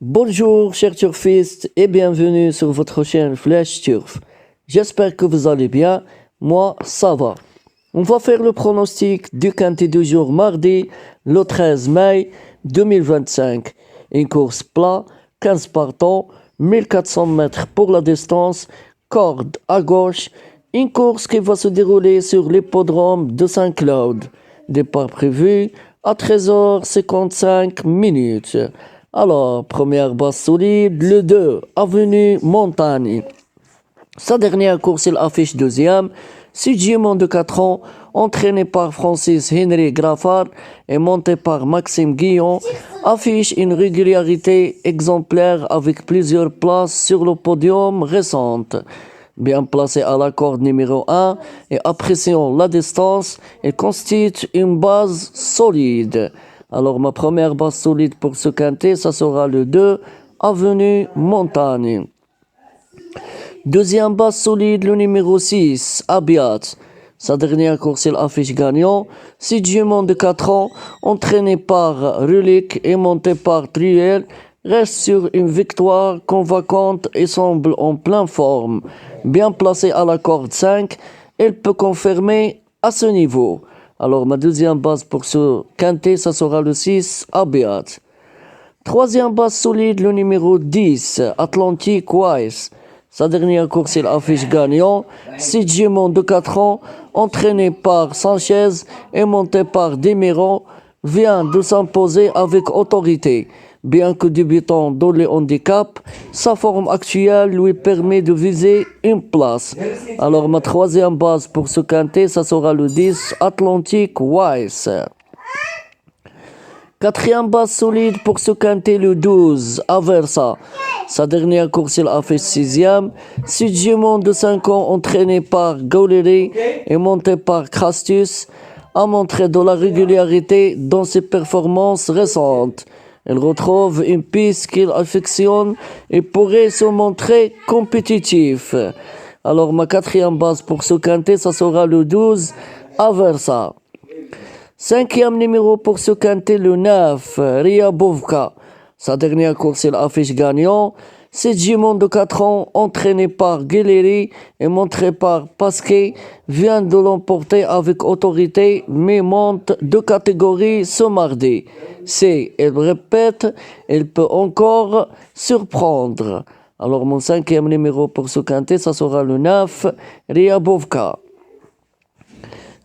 Bonjour chers turfistes et bienvenue sur votre chaîne Flash Turf. J'espère que vous allez bien, moi ça va. On va faire le pronostic du quintet du jour mardi, le 13 mai 2025. Une course plat, 15 partants, 1400 mètres pour la distance, corde à gauche. Une course qui va se dérouler sur l'hippodrome de Saint-Claude. Départ prévu à 13h55. Alors, première base solide, le 2, Avenue Montagne. Sa dernière course, il affiche deuxième. Sudjimon de 4 ans, entraîné par Francis Henry Graffard et monté par Maxime Guillon, affiche une régularité exemplaire avec plusieurs places sur le podium récente. Bien placé à la corde numéro 1 et appréciant la distance, il constitue une base solide. Alors ma première base solide pour ce quintet, ça sera le 2, Avenue Montagne. Deuxième base solide, le numéro 6, Abiat. Sa dernière course, il affiche gagnant. Sudjimon de 4 ans, entraîné par Rulik et monté par Truel, reste sur une victoire convaincante et semble en pleine forme. Bien placé à la corde 5, il peut confirmer à ce niveau. Alors ma deuxième base pour ce quintet, ça sera le 6, Abiat. Troisième base solide, le numéro 10, Atlantic Wise. Sa dernière course, il affiche gagnant. Sudjimon de 4 ans, entraîné par Sanchez et monté par Demiron, vient de s'imposer avec autorité. Bien que débutant dans les handicaps, sa forme actuelle lui permet de viser une place. Alors ma troisième base pour ce quintet, ça sera le 10, Atlantic Wise. Quatrième base solide pour ce quintet, le 12, Aversa. Sa dernière course, il affiche 6e. Sudjimon de 5 ans, entraîné par Gauleri et monté par Crastus, a montré de la régularité dans ses performances récentes. Il retrouve une piste qu'il affectionne et pourrait se montrer compétitif. Alors ma quatrième base pour ce quintet, ça sera le 12, Aversa. Cinquième numéro pour ce quintet, le 9, Ryabovka. Sa dernière course, il affiche gagnant. Sudjimon de 4 ans, entraîné par Guilleri et montré par Pasquet, vient de l'emporter avec autorité, mais monte de catégorie ce mardi. Il répète, il peut encore surprendre. Alors mon cinquième numéro pour ce quintet, ça sera le 9, Ryabovka.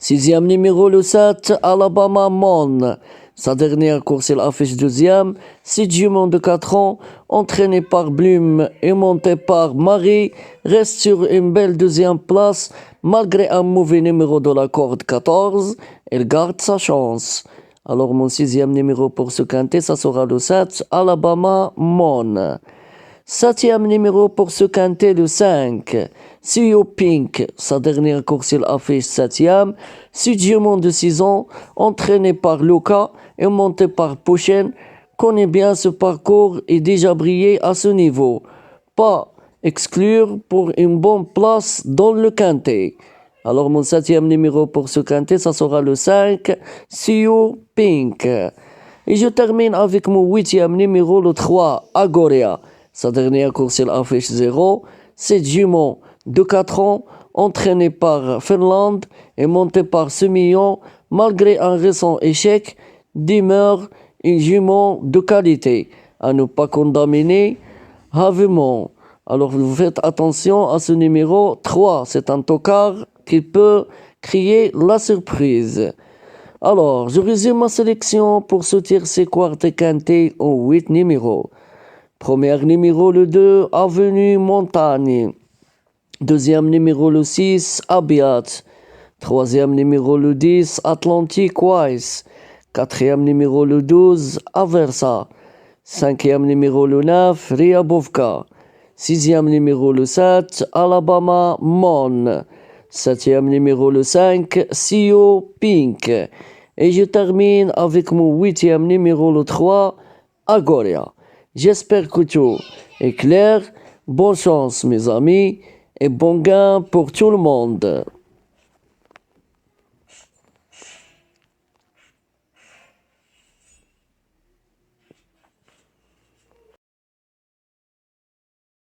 Sixième numéro, le 7, Alabama Mon. Sa dernière course, il affiche deuxième. Sudjimon de 4 ans, entraîné par Blum et monté par Marie, reste sur une belle deuxième place. Malgré un mauvais numéro de la corde 14, il garde sa chance. Alors mon sixième numéro pour ce quintet, ça sera le 7, Alabama Mon. Septième numéro pour ce quintet, le 5, CEO Pink. Sa dernière course, il affiche 7e. Sudjimon de 6 ans, entraîné par Luca et monté par Pouchen, connaît bien ce parcours et déjà brillé à ce niveau. Pas exclure pour une bonne place dans le quintet. Alors mon septième numéro pour ce quintet, ça sera le 5, CEO Pink. Et je termine avec mon huitième numéro, le 3, Agoria. Sa dernière course, il affiche 0. Sudjimon de 4 ans, entraîné par Finlande et monté par Semillon, malgré un récent échec, demeure une jument de qualité. À ne pas condamner gravement. Alors vous faites attention à ce numéro 3. C'est un tocard qui peut créer la surprise. Alors, je résume ma sélection pour ce tiercé quartet quintet en 8 numéros. Premier numéro, le 2, Avenue Montagne. Deuxième numéro, le 6, Abiat. Troisième numéro, le 10, Atlantic Wise. Quatrième numéro, le 12, Aversa. Cinquième numéro, le 9, Ryabovka. Sixième numéro, le 7, Alabama Mon. Septième numéro, le 5, CEO Pink. Et je termine avec mon huitième numéro, le 3, Agoria. J'espère que tout est clair. Bonne chance mes amis et bon gain pour tout le monde.